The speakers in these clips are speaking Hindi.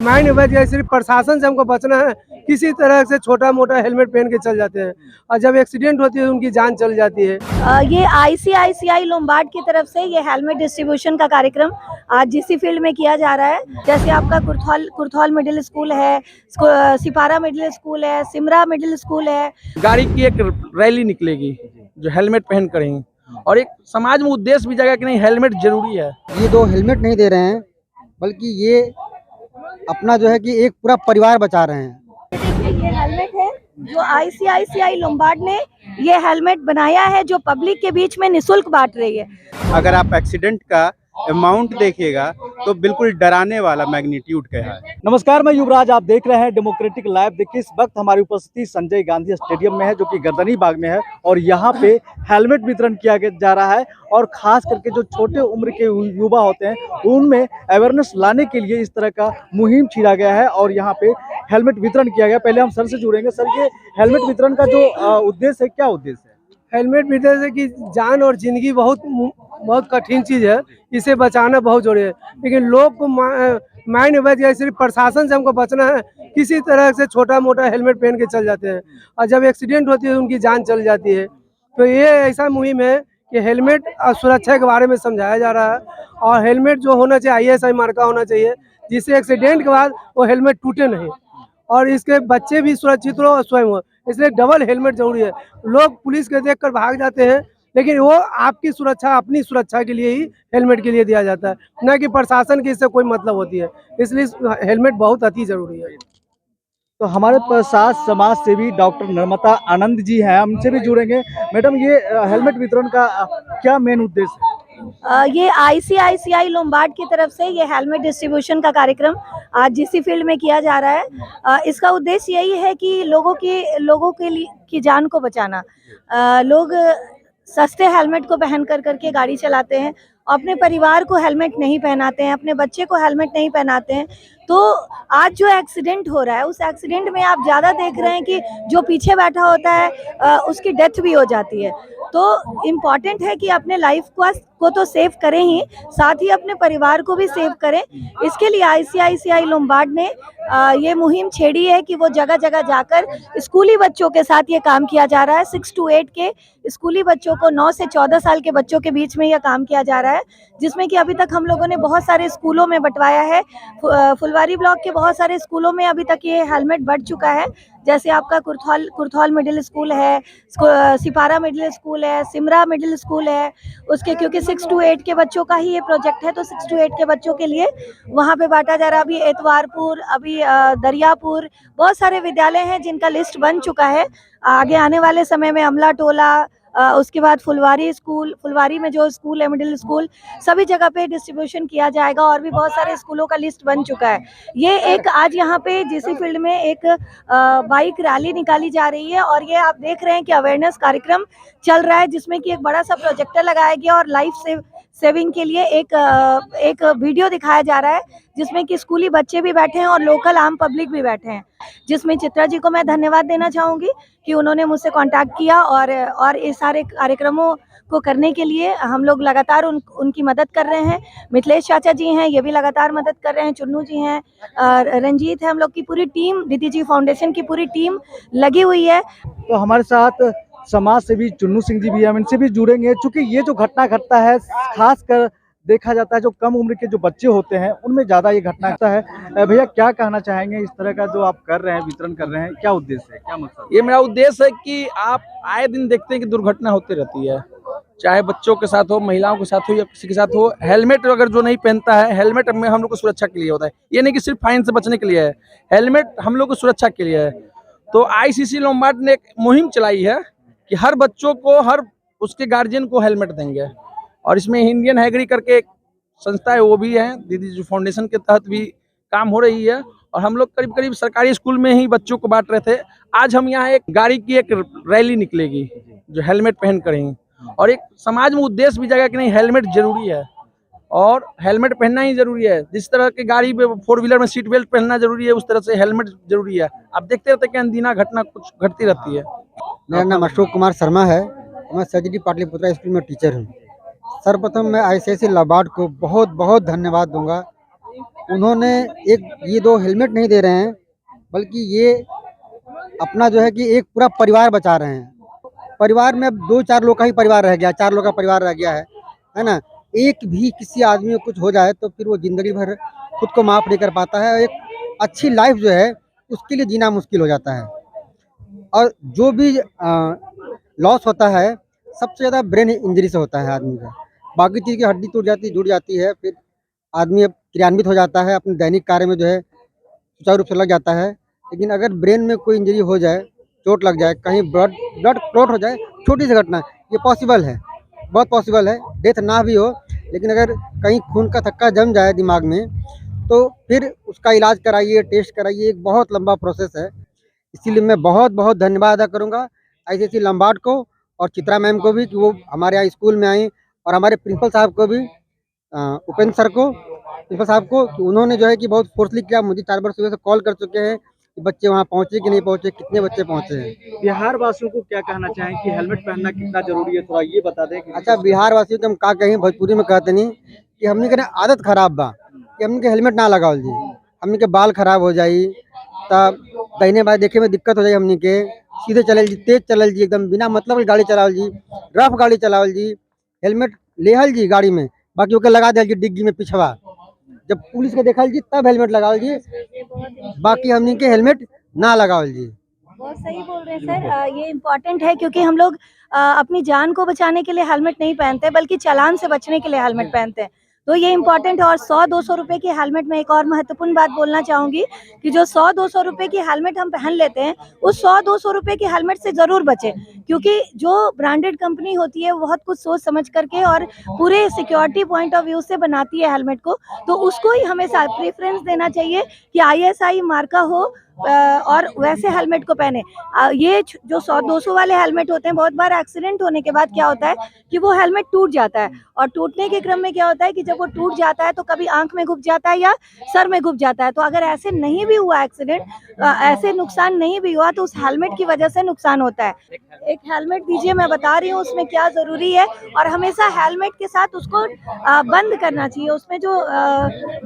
माइंड बच गया। सिर्फ प्रशासन से हमको बचना है। किसी तरह से छोटा मोटा हेलमेट पहन के चल जाते हैं और जब एक्सीडेंट होती है तो उनकी जान चल जाती है। ये ICICI लोम्बार्ड की तरफ से ये हेलमेट डिस्ट्रीब्यूशन का कार्यक्रम आज जीसी फील्ड में किया जा रहा है। जैसे आपका कुर्थौल मिडिल स्कूल है, सिपारा मिडिल स्कूल है, सिमरा मिडिल स्कूल है। गाड़ी की एक रैली निकलेगी जो हेलमेट पहन कर ही, और एक समाज में उद्देश्य भी जाएगा कि नहीं हेलमेट जरूरी है। ये दो हेलमेट नहीं दे रहे हैं, बल्कि ये अपना जो है कि एक पूरा परिवार बचा रहे हैं। ये हेलमेट है जो ICICI लोम्बार्ड ने ये हेलमेट बनाया है, जो पब्लिक के बीच में निःशुल्क बांट रही है। अगर आप एक्सीडेंट का अमाउंट देखिएगा तो बिल्कुल डराने वाला मैग्नीट्यूड का है। नमस्कार, मैं युवराज, आप देख रहे हैं डेमोक्रेटिक लाइव। देखिए, इस वक्त हमारी उपस्थिति संजय गांधी स्टेडियम में है, जो कि गर्दनी बाग में है, और यहाँ पे हेलमेट वितरण किया जा रहा है। और खास करके जो छोटे उम्र के युवा होते हैं उनमें अवेयरनेस लाने के लिए इस तरह का मुहिम छेड़ा गया है और यहाँ पे हेलमेट वितरण किया गया। पहले हम सर से जुड़ेंगे। सर, ये हेलमेट वितरण का जो उद्देश्य है, क्या उद्देश्य है? हेलमेट वितरण से कि जान और जिंदगी बहुत कठिन चीज है, इसे बचाना बहुत जरूरी है। लेकिन लोग को माइंड बच गया। सिर्फ प्रशासन से हमको बचना है। किसी तरह से छोटा मोटा हेलमेट पहन के चल जाते हैं और जब एक्सीडेंट होती है तो उनकी जान चल जाती है। तो ये ऐसा मुहिम है कि हेलमेट और सुरक्षा के बारे में समझाया जा रहा है। और हेलमेट जो होना चाहिए ISI मार्का होना चाहिए, जिससे एक्सीडेंट के बाद वो हेलमेट टूटे नहीं और इसके बच्चे भी सुरक्षित हो और स्वयं हो। इसलिए डबल हेलमेट जरूरी है। लोग पुलिस के देखकर भाग जाते हैं, लेकिन वो आपकी सुरक्षा, अपनी सुरक्षा के लिए ही हेलमेट के लिए दिया जाता है, न कि प्रशासन की इससे कोई मतलब होती है। इसलिए हेलमेट बहुत अति जरूरी है। तो हमारे साथ समाज सेवी डॉक्टर नर्मदा आनंद जी हैं, हमसे भी जुड़ेंगे। मैडम, ये हेलमेट वितरण का क्या मेन उद्देश्य है? ये ICICI लोम्बार्ड की तरफ से ये हेलमेट डिस्ट्रीब्यूशन का कार्यक्रम आज जीसी फील्ड में किया जा रहा है। इसका उद्देश्य यही है कि लोगों के लिए की जान को बचाना। लोग सस्ते हेलमेट को पहन करके गाड़ी चलाते हैं, अपने परिवार को हेलमेट नहीं पहनाते हैं, अपने बच्चे को हेलमेट नहीं पहनाते हैं। तो आज जो एक्सीडेंट हो रहा है, उस एक्सीडेंट में आप ज़्यादा देख रहे हैं कि जो पीछे बैठा होता है उसकी डेथ भी हो जाती है। तो इम्पॉर्टेंट है कि अपने लाइफ को तो सेव करें ही, साथ ही अपने परिवार को भी सेव करें। इसके लिए ICICI लोम्बार्ड ने ये मुहिम छेड़ी है कि वो जगह जगह जाकर स्कूली बच्चों के साथ ये काम किया जा रहा है। 6 to 8 के स्कूली बच्चों को, 9 से 14 साल के बच्चों के बीच में यह काम किया जा रहा है, जिसमें कि अभी तक हम लोगों ने बहुत सारे स्कूलों में बंटवाया है। फुलवारी ब्लॉक के बहुत सारे स्कूलों में अभी तक ये हेलमेट बढ़ चुका है। जैसे आपका कुर्थौल मिडिल स्कूल है, सिपारा मिडिल स्कूल है, सिमरा मिडिल स्कूल है। उसके क्योंकि 6 to 8 के बच्चों का ही ये प्रोजेक्ट है, तो 6 to 8 के बच्चों के लिए वहाँ पे बांटा जा रहा है। अभी एतवारपुर, अभी दरियापुर, बहुत सारे विद्यालय हैं जिनका लिस्ट बन चुका है। आगे आने वाले समय में अमला टोला, उसके बाद फुलवारी में जो स्कूल है मिडिल स्कूल, सभी जगह पे डिस्ट्रीब्यूशन किया जाएगा। और भी बहुत सारे स्कूलों का लिस्ट बन चुका है। ये एक आज यहाँ पे जीसी फील्ड में एक बाइक रैली निकाली जा रही है और ये आप देख रहे हैं कि अवेयरनेस कार्यक्रम चल रहा है, जिसमें कि एक बड़ा सा प्रोजेक्टर लगाया गया और लाइफ सेविंग के लिए एक वीडियो दिखाया जा रहा है, जिसमें कि स्कूली बच्चे भी बैठे हैं और लोकल आम पब्लिक भी बैठे हैं। जिसमें चित्रा जी को मैं धन्यवाद देना चाहूँगी कि उन्होंने मुझसे कांटेक्ट किया और इस सारे कार्यक्रमों को करने के लिए हम लोग लगातार उनकी मदद कर रहे हैं। मिथिलेश चाचा जी हैं, ये भी लगातार मदद कर रहे हैं। चुन्नू जी हैं, रंजीत है, हम लोग की पूरी टीम, दीदी जी फाउंडेशन की पूरी टीम लगी हुई है। तो हमारे साथ समाज सेवी चुन्नू सिंह जी भी हैं, हम इनसे भी जुड़ेंगे। चूँकि ये जो घटना घटता है, खास कर देखा जाता है जो कम उम्र के जो बच्चे होते हैं उनमें ज़्यादा ये घटना होता है। भैया, क्या कहना चाहेंगे इस तरह का जो आप कर रहे हैं, वितरण कर रहे हैं, क्या उद्देश्य है, क्या मकसद? ये मेरा उद्देश्य है कि आप आए दिन देखते हैं कि दुर्घटना होती रहती है, चाहे बच्चों के साथ हो, महिलाओं के साथ हो या किसी के साथ हो। हेलमेट अगर जो नहीं पहनता है, हेलमेट में हम लोग को सुरक्षा के लिए होता है। ये नहीं कि सिर्फ फाइन से बचने के लिए है, हेलमेट हम लोग को सुरक्षा के लिए है। तो ICICI लोम्बार्ड ने एक मुहिम चलाई है कि हर बच्चों को, हर उसके गार्जियन को हेलमेट देंगे। और इसमें इंडियन हैगरी करके एक संस्था है, वो भी है, दीदी जी फाउंडेशन के तहत भी काम हो रही है। और हम लोग करीब करीब सरकारी स्कूल में ही बच्चों को बांट रहे थे। आज हम यहाँ एक गाड़ी की एक रैली निकलेगी जो हेलमेट पहन कर ही, और एक समाज में उद्देश्य भी जाएगा कि नहीं हेलमेट जरूरी है और हेलमेट पहनना ही जरूरी है। जिस तरह की गाड़ी में 4 व्हीलर में सीट बेल्ट पहनना जरूरी है, उस तरह से हेलमेट जरूरी है। आप देखते रहते कि अनदीना घटना कुछ घटती रहती है। मेरा नाम अशोक कुमार शर्मा है, मैं सजडी पाटलिपुत्रा स्कूल में टीचर हूँ। सर्वप्रथम मैं ICICI लोम्बार्ड को बहुत बहुत धन्यवाद दूंगा उन्होंने एक ये 2 हेलमेट नहीं दे रहे हैं, बल्कि ये अपना जो है कि एक पूरा परिवार बचा रहे हैं। परिवार में अब 2-4 लोग का ही परिवार रह गया, 4 लोग का परिवार रह गया है ना? एक भी किसी आदमी को कुछ हो जाए तो फिर वो ज़िंदगी भर खुद को माफ़ नहीं कर पाता है। एक अच्छी लाइफ जो है उसके लिए जीना मुश्किल हो जाता है। और जो भी लॉस होता है सबसे ज़्यादा ब्रेन इंजरी से होता है आदमी का। बाकी चीज़ की हड्डी टूट जाती, जुड़ जाती है, फिर आदमी अब क्रियान्वित हो जाता है, अपने दैनिक कार्य में जो है सुचारू रूप से लग जाता है। लेकिन अगर ब्रेन में कोई इंजरी हो जाए, चोट लग जाए, कहीं ब्लड क्लॉट हो जाए, छोटी सी घटना, ये पॉसिबल है, बहुत पॉसिबल है। डेथ ना भी हो, लेकिन अगर कहीं खून का थक्का जम जाए दिमाग में, तो फिर उसका इलाज कराइए, टेस्ट कराइए, एक बहुत लंबा प्रोसेस है। इसीलिए मैं बहुत बहुत धन्यवाद अदा करूँगा ICICI लंबार्ड को और चित्रा मैम को भी कि वो हमारे यहाँ स्कूल में आई, और हमारे प्रिंसिपल साहब को भी, उपेंद्र सर को, प्रिंसिपल साहब को, कि उन्होंने जो है कि बहुत फोर्सली किया। मुझे 4 बार सुबह से कॉल कर चुके हैं कि बच्चे वहाँ पहुँचे कि नहीं पहुँचे, कितने बच्चे पहुँचे हैं। बिहार वासियों को क्या कहना चाहें कि हेलमेट पहनना कितना जरूरी है, थोड़ा ये बता दें कि अच्छा, बिहार वासियों के हम का कहीं, भोजपुरी में कहते नहीं कि हमने के आदत खराब बा कि हमने के हेलमेट ना लगावल जी, हमने के बाल खराब हो जाई, तब दाहिने बाएं देखे में दिक्कत हो जाए, हमने के सीधे चलल जी, तेज चलल जी, एकदम बिना मतलब के गाड़ी चलावल जी, रफ गाड़ी चलावल जी, हेलमेट लेहल जी गाड़ी में, बाकी ओके लगा दिया जी डिग्गी में पिछवा, जब पुलिस के देखल जी तब हेलमेट लगावल जी, बाकी हमने के हेलमेट ना लगावल जी। बहुत सही बोल रहे हैं सर। ये इम्पोर्टेंट है क्योंकि हम लोग अपनी जान को बचाने के लिए हेलमेट नहीं पहनते, बल्कि चालान से बचने के लिए हेलमेट पहनते हैं। तो ये इम्पोर्टेंट है। और 100-200 रुपए की हेलमेट में एक और महत्वपूर्ण बात बोलना चाहूंगी कि जो 100-200 रुपए की हेलमेट हम पहन लेते हैं, उस 100-200 रुपए की हेलमेट से जरूर बचें, क्योंकि जो ब्रांडेड कंपनी होती है वो बहुत कुछ सोच समझ करके और पूरे सिक्योरिटी पॉइंट ऑफ व्यू से बनाती है हेलमेट को, तो उसको ही हमेशा प्रेफरेंस देना चाहिए कि ISI मार्का हो और वैसे हेलमेट को पहने। ये जो 100-200 वाले हेलमेट होते हैं, बहुत बार एक्सीडेंट होने के बाद क्या होता है कि वो हेलमेट टूट जाता है, और टूटने के क्रम में क्या होता है कि जब वो टूट जाता है तो कभी आंख में घुस जाता है या सर में घुस जाता है। तो अगर ऐसे नहीं भी हुआ एक्सीडेंट, ऐसे नुकसान नहीं भी हुआ, तो उस हेलमेट की वजह से नुकसान होता है। एक हेलमेट दीजिए, मैं बता रही हूँ उसमें क्या जरूरी है, और हमेशा हेलमेट के साथ उसको बंद करना चाहिए। उसमें जो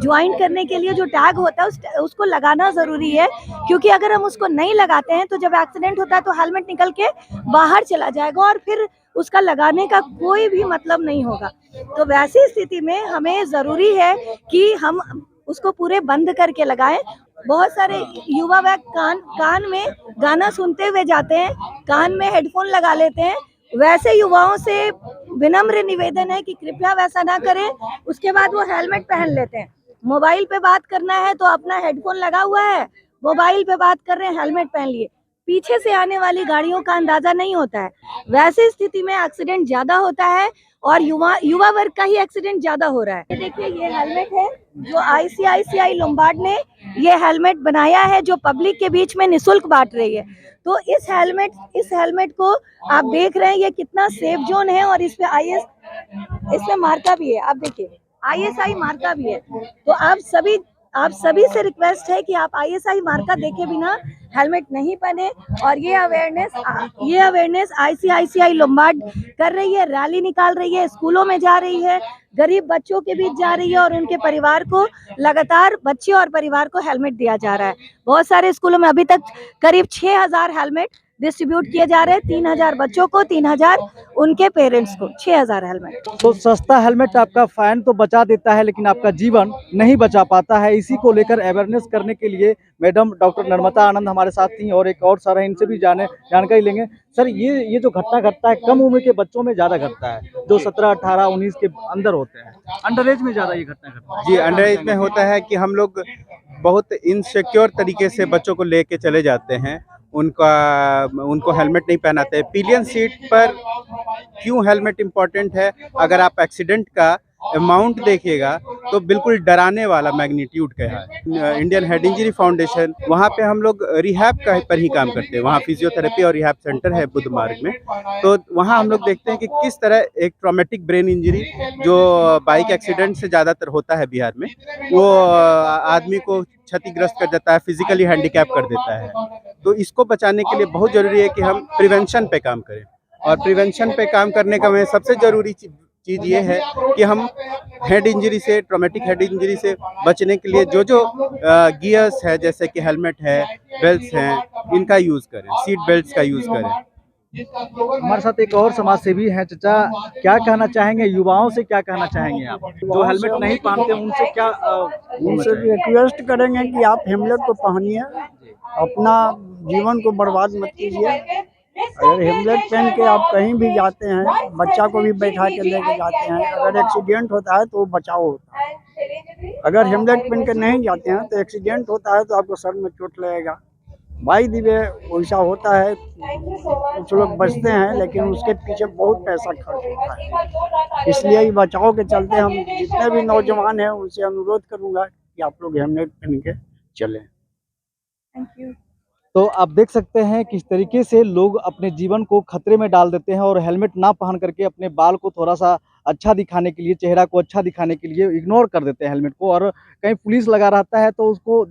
ज्वाइन करने के लिए जो टैग होता है उसको लगाना जरूरी है, क्योंकि अगर हम उसको नहीं लगाते हैं तो जब एक्सीडेंट होता है तो हेलमेट निकल के बाहर चला जाएगा और फिर उसका लगाने का कोई भी मतलब नहीं होगा। तो वैसी स्थिति में हमें जरूरी है कि हम उसको पूरे बंद करके लगाएं। बहुत सारे युवा वर्ग कान में गाना सुनते हुए जाते हैं, कान में हेडफोन लगा लेते हैं। वैसे युवाओं से विनम्र निवेदन है कि कृपया वैसा ना करें। उसके बाद वो हेलमेट पहन लेते हैं। मोबाइल पे बात करना है तो अपना हेडफोन लगा हुआ है, मोबाइल पे बात कर रहे हैं, हेलमेट पहन लिए, पीछे से आने वाली गाड़ियों का अंदाजा नहीं होता है। वैसे स्थिति में एक्सीडेंट ज्यादा होता है और युवा वर्ग का ही एक्सीडेंट ज्यादा हो रहा है। देखिए, ये हेलमेट है जो ICICI लंबार्ड ने ये हेलमेट बनाया है, जो पब्लिक के बीच में निःशुल्क बांट रही है। तो इस हेलमेट को आप देख रहे हैं, ये कितना सेफ जोन है, और इसमें मार्का भी है। आप देखिए, ISI मार्का भी है। तो आप सभी से रिक्वेस्ट है कि आप ISI मार्का देखे बिना हेलमेट नहीं पहने। और ये अवेयरनेस ICICI लंबार्ड कर रही है, रैली निकाल रही है, स्कूलों में जा रही है, गरीब बच्चों के बीच जा रही है, और उनके परिवार को लगातार बच्चे और परिवार को हेलमेट दिया जा रहा है। बहुत सारे स्कूलों में अभी तक करीब 6000 हेलमेट डिस्ट्रीब्यूट किए जा रहे हैं, 3000 बच्चों को, 3000 उनके पेरेंट्स को, 6000 हेलमेट। तो सस्ता हेलमेट आपका फाइन तो बचा देता है, लेकिन आपका जीवन नहीं बचा पाता है। इसी को लेकर अवेयरनेस करने के लिए मैडम डॉक्टर नर्मदा आनंद हमारे साथ थी, और एक और सर है, इनसे भी जानकारी लेंगे। सर, ये जो घटना घटता है कम उम्र के बच्चों में ज्यादा घटता है, जो 17, 18, 19 के अंदर होते हैं, अंडर एज में ज्यादा ये घटना घटता है। जी, अंडर एज में होता है कि हम लोग बहुत इनसिक्योर तरीके से बच्चों को लेके चले जाते हैं, उनको हेलमेट नहीं पहनाते। पिलियन सीट पर क्यों हेलमेट इम्पोर्टेंट है, अगर आप एक्सीडेंट का अमाउंट देखिएगा तो बिल्कुल डराने वाला मैग्नीट्यूड का है। इंडियन हेड इंजरी फाउंडेशन, वहाँ पे हम लोग रिहैब का पर ही काम करते हैं। वहाँ फिजियोथेरेपी और रिहैब सेंटर है बुद्ध मार्ग में। तो वहाँ हम लोग देखते हैं कि किस तरह एक ट्रॉमेटिक ब्रेन इंजरी जो बाइक एक्सीडेंट से ज़्यादातर होता है बिहार में, वो आदमी को क्षतिग्रस्त कर देता है, फिजिकली हैंडीकैप कर देता है। तो इसको बचाने के लिए बहुत ज़रूरी है कि हम प्रिवेंशन पे काम करें, और प्रिवेंशन पे काम करने का मैं सबसे ज़रूरी चीज़ ये है कि हम हेड इंजरी से, ट्रॉमेटिक हेड इंजरी से बचने के लिए जो जो गियर्स है, जैसे कि हेलमेट है, बेल्ट्स हैं, इनका यूज़ करें, सीट बेल्ट्स का यूज़ करें। हमारे साथ एक और समाज सेवी हैं। चाचा, क्या कहना चाहेंगे, युवाओं से क्या कहना चाहेंगे आप जो हेलमेट नहीं पहनते, उनसे क्या उनसे रिक्वेस्ट करेंगे कि आप हेमलेट को पहनिए, अपना जीवन को बर्बाद मत कीजिए। अगर हेमलेट पहन के आप कहीं भी जाते हैं, बच्चा को भी बैठा के लेके जाते हैं, अगर एक्सीडेंट होता है तो बचाव होता है। अगर हेमलेट पहन के नहीं जाते हैं तो एक्सीडेंट होता है तो आपको सर में चोट लगेगा। बाई दी वे वैसा होता है, कुछ लोग बचते हैं लेकिन उसके पीछे बहुत पैसा खर्च होता है। इसलिए ही बचाव के चलते हम जितने भी नौजवान हैं उनसे अनुरोध करूंगा कि आप लोग हेलमेट पहन के चलें। तो आप देख सकते हैं किस तरीके से लोग अपने जीवन को खतरे में डाल देते हैं और हेलमेट ना पहन करके अपने बाल को थोड़ा सा अच्छा दिखाने के लिए, चेहरा को अच्छा दिखाने के लिए इग्नोर कर देते हैं हेलमेट को। और कहीं पुलिस लगा रहता है तो उसको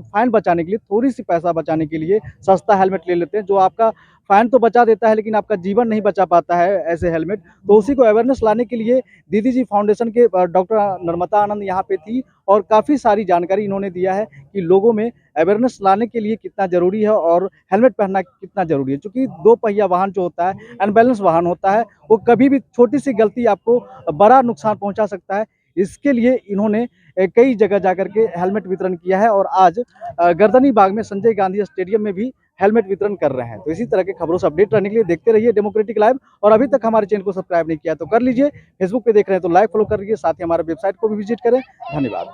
फाइन बचाने के लिए, थोड़ी सी पैसा बचाने के लिए सस्ता हेलमेट ले लेते हैं, जो आपका फाइन तो बचा देता है लेकिन आपका जीवन नहीं बचा पाता है ऐसे हेलमेट। तो उसी को अवेयरनेस लाने के लिए दीदी जी फाउंडेशन के डॉक्टर नर्मदा आनंद यहाँ पे थी और काफ़ी सारी जानकारी इन्होंने दिया है कि लोगों में अवेयरनेस लाने के लिए कितना ज़रूरी है और हेलमेट पहनना कितना ज़रूरी है। क्योंकि दो पहिया वाहन जो होता है, अनबैलेंस वाहन होता है, वो कभी भी छोटी सी गलती आपको बड़ा नुकसान पहुंचा सकता है। इसके लिए इन्होंने कई जगह जाकर के हेलमेट वितरण किया है और आज गर्दनी बाग में संजय गांधी स्टेडियम में भी हेलमेट वितरण कर रहे हैं। तो इसी तरह के खबरों से अपडेट रहने के लिए देखते रहिए डेमोक्रेटिक लाइव। और अभी तक हमारे चैनल को सब्सक्राइब नहीं किया तो कर लीजिए, फेसबुक पे देख रहे हैं तो लाइक फॉलो कर लीजिए, साथ ही हमारे वेबसाइट को भी विजिट करें। धन्यवाद।